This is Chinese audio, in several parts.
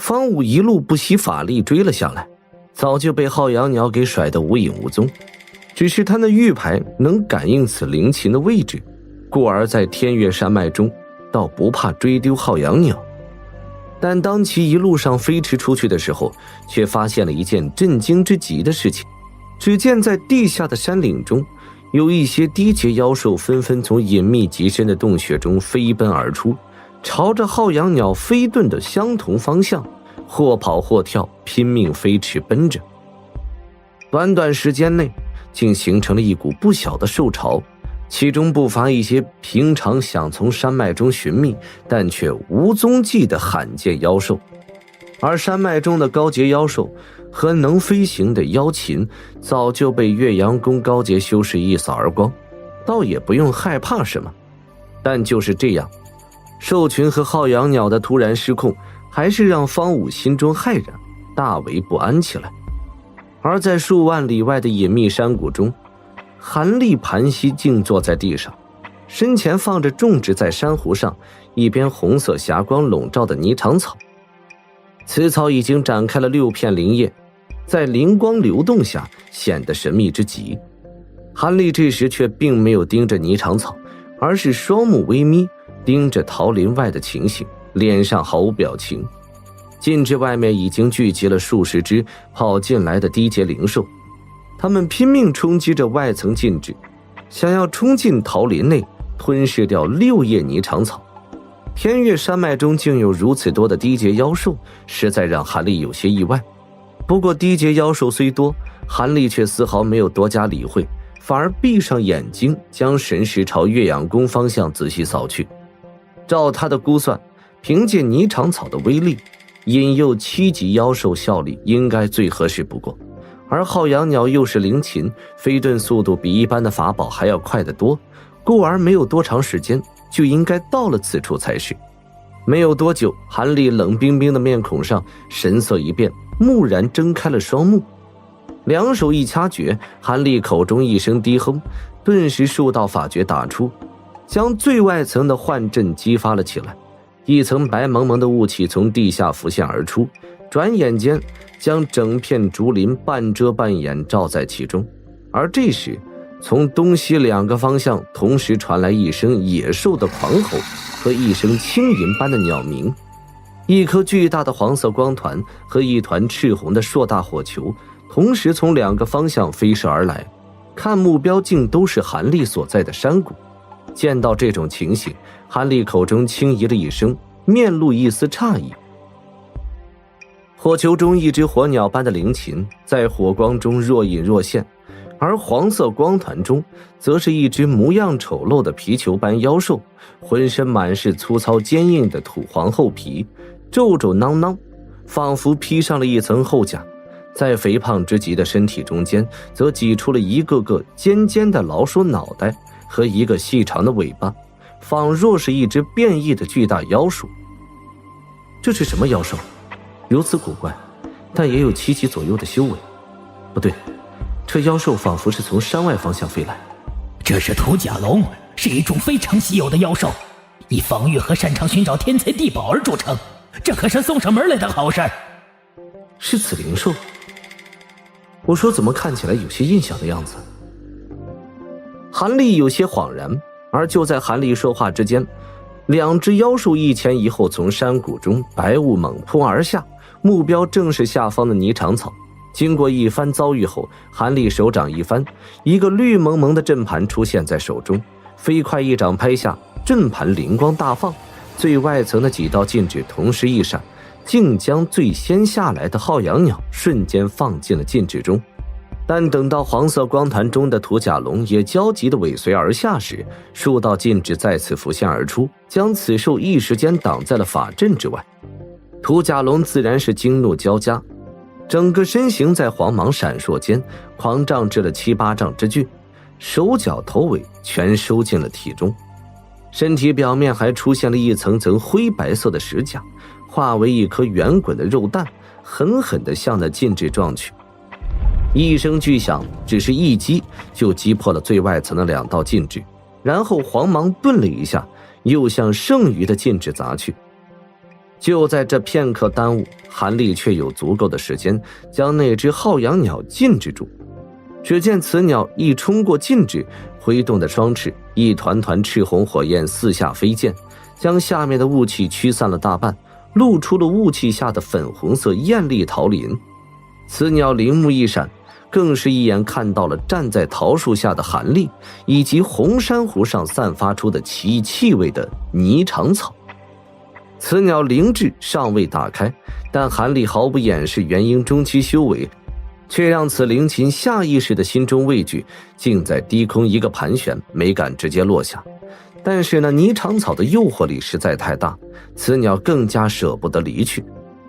方武一路不惜法力追了下来，早就被浩洋鸟给甩得无影无踪。只是他那玉牌能感应此灵禽的位置，故而在天岳山脉中倒不怕追丢浩洋鸟。但当其一路上飞驰出去的时候，却发现了一件震惊之极的事情。只见在地下的山岭中，有一些低阶妖兽纷纷从隐秘极深的洞穴中飞奔而出，朝着浩洋鸟飞遁的相同方向或跑或跳，拼命飞驰奔着。短短时间内竟形成了一股不小的兽潮，其中不乏一些平常想从山脉中寻觅但却无踪迹的罕见妖兽。而山脉中的高阶妖兽和能飞行的妖禽早就被岳阳宫高阶修士一扫而光，倒也不用害怕什么。但就是这样，兽群和浩洋鸟的突然失控，还是让方武心中骇然，大为不安起来。而在数万里外的隐秘山谷中，韩立盘膝静坐在地上，身前放着种植在珊瑚上一边红色霞光笼罩的霓裳草。此草已经展开了6片灵叶，在灵光流动下显得神秘之极。韩立这时却并没有盯着霓裳草，而是双目微眯，盯着桃林外的情形，脸上毫无表情。禁制外面已经聚集了数十只跑进来的低阶灵兽，他们拼命冲击着外层禁制，想要冲进桃林内，吞噬掉6叶霓裳草。天岳山脉中竟有如此多的低阶妖兽，实在让韩立有些意外。不过低阶妖兽虽多，韩立却丝毫没有多加理会，反而闭上眼睛，将神识朝岳阳宫方向仔细扫去。照他的估算，凭借霓裳草的威力，引诱7级妖兽效力应该最合适不过。而浩洋鸟又是灵禽，飞遁速度比一般的法宝还要快得多，故而没有多长时间就应该到了此处才是。没有多久，韩立冷冰冰的面孔上神色一变，蓦然睁开了双目，两手一掐诀，韩立口中一声低哼，顿时数道法诀打出，将最外层的幻阵激发了起来。一层白蒙蒙的雾气从地下浮现而出，转眼间将整片竹林半遮半掩罩在其中。而这时，从东西2个方向同时传来一声野兽的狂吼和一声轻吟般的鸟鸣。一颗巨大的黄色光团和一团赤红的硕大火球同时从2个方向飞射而来，看目标竟都是韩立所在的山谷。见到这种情形，韩立口中轻咦了一声，面露一丝诧异。火球中一只火鸟般的灵禽在火光中若隐若现，而黄色光团中则是一只模样丑陋的皮球般妖兽，浑身满是粗糙坚硬的土黄厚皮，皱皱囊囊，仿佛披上了一层厚甲。在肥胖之极的身体中间，则挤出了一个个尖尖的老鼠脑袋和一个细长的尾巴，仿若是一只变异的巨大妖鼠。这是什么妖兽？如此古怪，但也有7级左右的修为。不对，这妖兽仿佛是从山外方向飞来。这是土甲龙，是一种非常稀有的妖兽，以防御和擅长寻找天才地宝而著称，这可是送上门来的好事。是此灵兽？我说怎么看起来有些印象的样子？韩立有些恍然，而就在韩立说话之间，2只妖兽一前一后从山谷中白雾猛扑而下，目标正是下方的霓裳草。经过一番遭遇后，韩立手掌一翻，一个绿蒙蒙的阵盘出现在手中，飞快一掌拍下，阵盘灵光大放，最外层的几道禁制同时一闪，竟将最先下来的浩洋鸟瞬间放进了禁制中。但等到黄色光团中的土甲龙也焦急地尾随而下时，数道禁制再次浮现而出，将此兽一时间挡在了法阵之外。土甲龙自然是惊怒交加，整个身形在黄芒闪烁间狂胀至了7、8丈之巨，手脚头尾全收进了体中，身体表面还出现了一层层灰白色的石甲，化为一颗圆滚的肉弹，狠狠地向那禁制撞去。一声巨响，只是一击就击破了最外层的2道禁制，然后黄芒顿了一下，又向剩余的禁制砸去。就在这片刻耽误，韩立却有足够的时间将那只浩洋鸟禁制住。只见此鸟一冲过禁制，挥动的双翅，一团团赤红火焰四下飞溅，将下面的雾气驱散了大半，露出了雾气下的粉红色艳丽桃林。此鸟灵目一闪，更是一眼看到了站在桃树下的韩立，以及红珊瑚上散发出的奇异气味的霓裳草。此鸟灵智尚未打开，但韩立毫不掩饰元婴中期修为，却让此灵禽下意识的心中畏惧，竟在低空一个盘旋，没敢直接落下。但是那霓裳草的诱惑力实在太大，此鸟更加舍不得离去。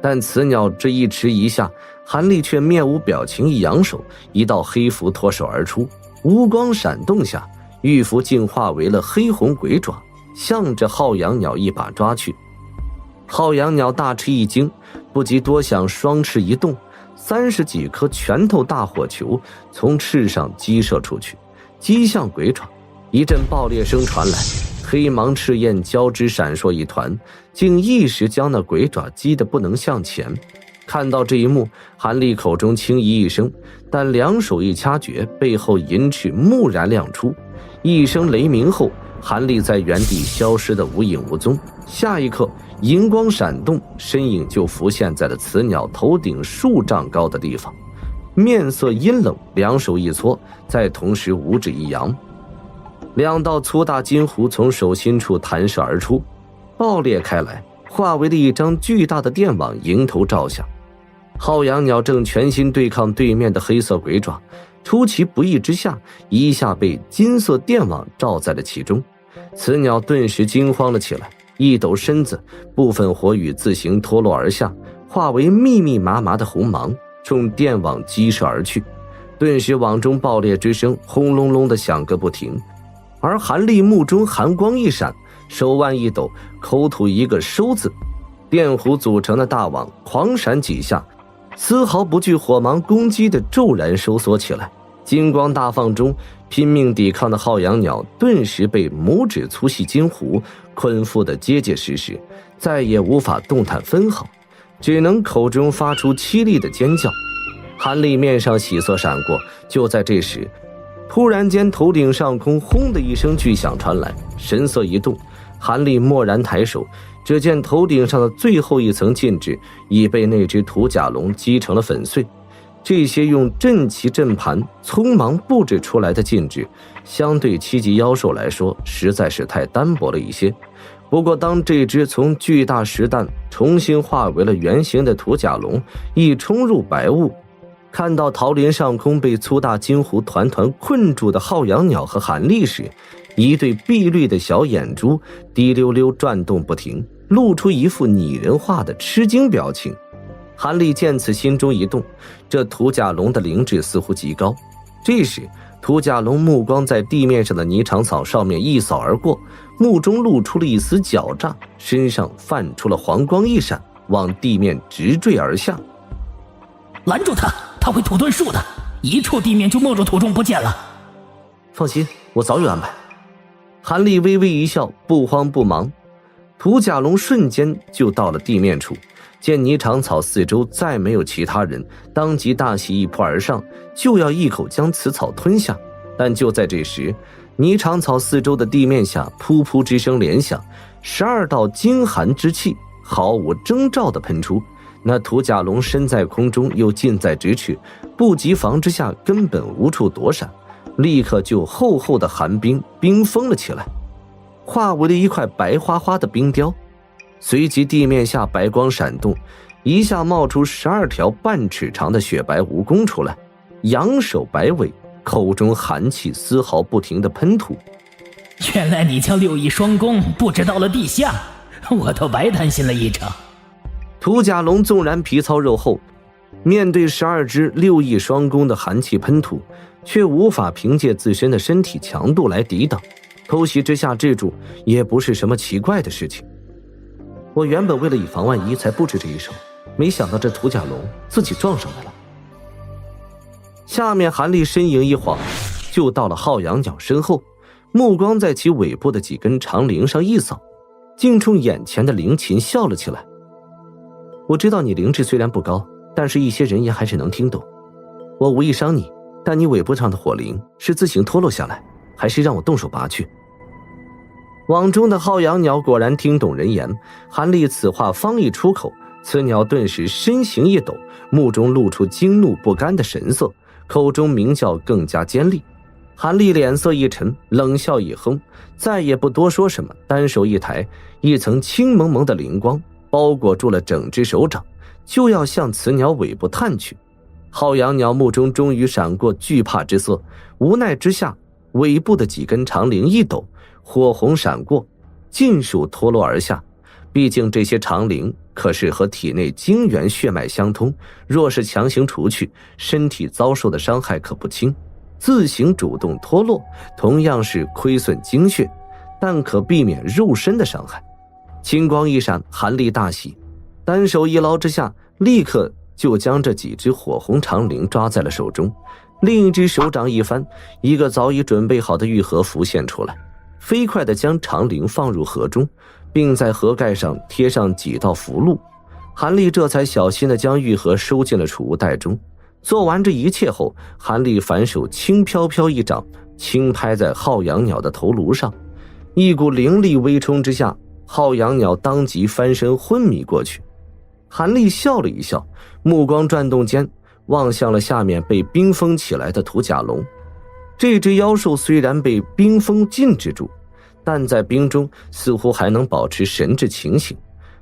但此鸟这一迟一下，韩立却面无表情一扬手，一道黑符脱手而出，无光闪动下，玉符竟化为了黑红鬼爪，向着浩洋鸟一把抓去。浩洋鸟大吃一惊，不及多想，双翅一动，30几颗拳头大火球从翅上击射出去，击向鬼爪。一阵爆裂声传来，黑芒赤焰交织闪烁一团，竟一时将那鬼爪击得不能向前。看到这一幕，韩立口中轻咦一声，但两手一掐诀，背后银翅蓦然亮出，一声雷鸣后，韩立在原地消失得无影无踪。下一刻，银光闪动，身影就浮现在了此鸟头顶数丈高的地方，面色阴冷，两手一搓，再同时五指一扬，两道粗大金弧从手心处弹射而出，爆裂开来，化为了一张巨大的电网迎头照下。浩洋鸟正全心对抗对面的黑色鬼爪，出其不意之下，一下被金色电网罩在了其中。此鸟顿时惊慌了起来，一抖身子，部分火羽自行脱落而下，化为密密麻麻的红芒，冲电网击射而去。顿时网中爆裂之声轰隆隆的响个不停，而韩立目中寒光一闪，手腕一抖，口吐一个收字，电弧组成的大网狂闪几下，丝毫不惧火芒攻击的骤然收缩起来。金光大放中，拼命抵抗的浩洋鸟顿时被拇指粗细金弧捆缚得结结实实，再也无法动弹分毫，只能口中发出凄厉的尖叫。韩立面上喜色闪过，就在这时，突然间头顶上空轰的一声巨响传来，神色一动，韩立蓦然抬手，只见头顶上的最后一层禁制已被那只土甲龙击成了粉碎。这些用阵旗阵盘匆忙布置出来的禁制，相对7级妖兽来说实在是太单薄了一些。不过当这只从巨大石蛋重新化为了圆形的土甲龙一冲入白雾，看到桃林上空被粗大金弧团团困住的浩洋鸟和韩立时，一对碧绿的小眼珠滴溜溜转动不停，露出一副拟人化的吃惊表情。韩立见此心中一动，这土甲龙的灵智似乎极高。这时土甲龙目光在地面上的霓裳草上面一扫而过，目中露出了一丝狡诈，身上泛出了黄光一闪，往地面直坠而下。拦住他，他会土遁术的，一触地面就没入土中不见了。放心，我早有安排。韩立微微一笑，不慌不忙。土甲龙瞬间就到了地面处，见霓裳草四周再没有其他人，当即大喜一扑而上，就要一口将此草吞下。但就在这时，霓裳草四周的地面下噗噗之声连响，12道惊寒之气毫无征兆地喷出。那土甲龙身在空中又近在咫尺，不及防之下根本无处躲闪，立刻就厚厚的寒冰冰封了起来，化为了一块白花花的冰雕。随即地面下白光闪动，一下冒出12条半尺长的雪白蜈蚣出来，扬手摆尾，口中寒气丝毫不停地喷吐。原来你将6翼双弓布置到了地下，我都白担心了一场。土甲龙纵然皮糙肉厚，面对12只6翼双弓的寒气喷吐，却无法凭借自身的身体强度来抵挡，偷袭之下制住也不是什么奇怪的事情。我原本为了以防万一才布置这一手，没想到这土甲龙自己撞上来了。下面韩立身影一晃，就到了浩洋鸟身后，目光在其尾部的几根长铃上一扫，竟冲眼前的灵禽笑了起来。我知道你灵智虽然不高，但是一些人言还是能听懂。我无意伤你，但你尾部上的火灵是自行脱落下来，还是让我动手拔去？”网中的浩洋鸟果然听懂人言，韩立此话方一出口，此鸟顿时身形一抖，目中露出惊怒不甘的神色，口中鸣叫更加尖利。韩立脸色一沉，冷笑一哼，再也不多说什么，单手一抬，一层青蒙蒙的灵光包裹住了整只手掌，就要向此鸟尾部探去。浩洋鸟目中终于闪过惧怕之色，无奈之下，尾部的几根长灵一抖，火红闪过，尽数脱落而下。毕竟这些长灵可是和体内精元血脉相通，若是强行除去，身体遭受的伤害可不轻。自行主动脱落，同样是亏损精血，但可避免肉身的伤害。青光一闪，韩立大喜，单手一捞之下，立刻就将这几只火红长灵抓在了手中。另一只手掌一翻，一个早已准备好的玉盒浮现出来，飞快地将长灵放入盒中，并在盒盖上贴上几道符箓。韩立这才小心地将玉盒收进了储物袋中。做完这一切后，韩立反手轻飘飘一掌，轻拍在浩洋鸟的头颅上，一股灵力微冲之下，浩洋鸟当即翻身昏迷过去。韩立笑了一笑，目光转动间，望向了下面被冰封起来的土甲龙。这只妖兽虽然被冰封禁制住，但在冰中似乎还能保持神智清醒。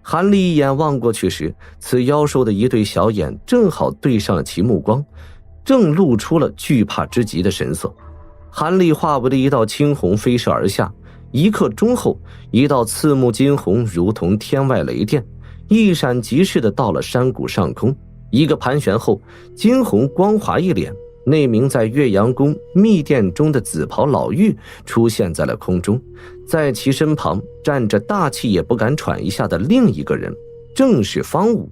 韩立一眼望过去时，此妖兽的一对小眼正好对上了其目光，正露出了惧怕之极的神色。韩立化为了一道青红飞射而下，一刻钟后，一道刺目金红如同天外雷电，一闪即逝的到了山谷上空。一个盘旋后，金红光华一脸，那名在岳阳宫密殿中的紫袍老妪出现在了空中，在其身旁站着大气也不敢喘一下的另一个人，正是方武。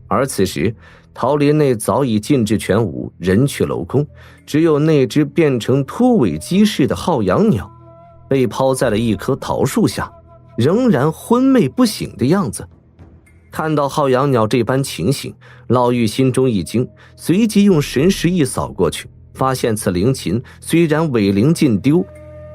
而此时桃林内早已禁制全无，人去楼空，只有那只变成秃尾鸡似的浩洋鸟被抛在了一棵桃树下，仍然昏昧不醒的样子。看到浩洋鸟这般情形，老妪心中一惊，随即用神识一扫过去，发现此灵禽虽然尾灵尽丢，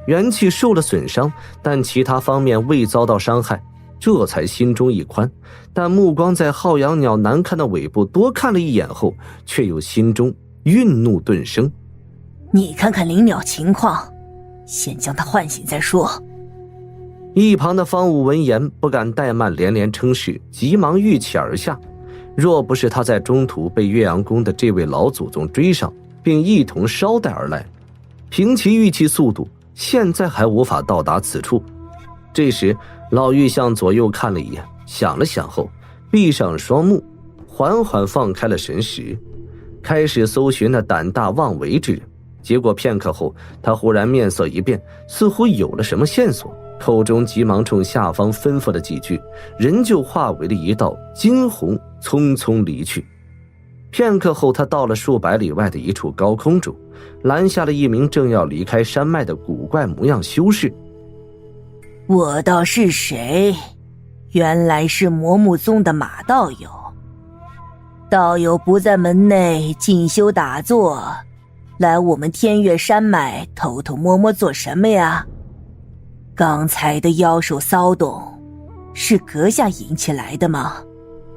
元气受了损伤，但其他方面未遭到伤害，这才心中一宽。但目光在浩洋鸟难看的尾部多看了一眼后，却又心中愠怒顿生。你看看灵鸟情况，先将它唤醒再说。一旁的方武闻言不敢怠慢，连连称是，急忙跃起而下。若不是他在中途被岳阳宫的这位老祖宗追上，并一同捎带而来，凭其玉器速度，现在还无法到达此处。这时老妪向左右看了一眼，想了想后，闭上双目，缓缓放开了神识，开始搜寻那胆大妄为之人。结果片刻后，他忽然面色一变，似乎有了什么线索，口中急忙冲下方吩咐了几句，人就化为了一道金红，匆匆离去。片刻后，他到了数百里外的一处高空中，拦下了一名正要离开山脉的古怪模样修士。我道是谁？原来是魔木宗的马道友。道友不在门内进修打坐，来我们天岳山脉偷偷摸摸做什么呀？刚才的妖兽骚动，是阁下引起来的吗？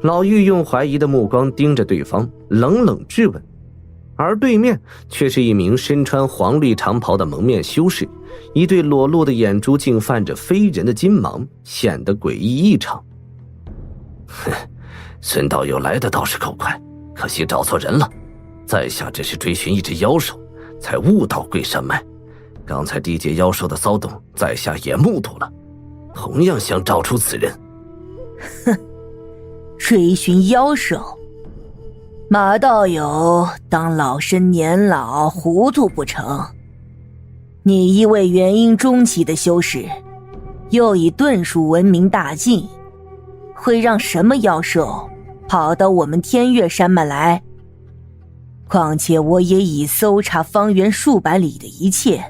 老妪用怀疑的目光盯着对方，冷冷质问。而对面却是一名身穿黄绿长袍的蒙面修士，一对裸露的眼珠竟泛着非人的金芒，显得诡异异常。孙道友来的倒是够快，可惜找错人了。在下只是追寻一只妖兽，才误到贵山脉。刚才地界妖兽的骚动，在下也目睹了，同样想找出此人。哼，追寻妖兽？马道友当老身年老糊涂不成？你一位元婴中期的修士，又以遁术闻名大晋，会让什么妖兽跑到我们天岳山脉来？况且我也已搜查方圆数百里的一切，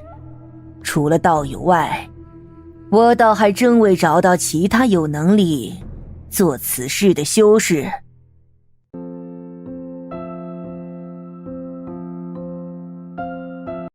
除了道友外，我倒还真未找到其他有能力做此事的修士。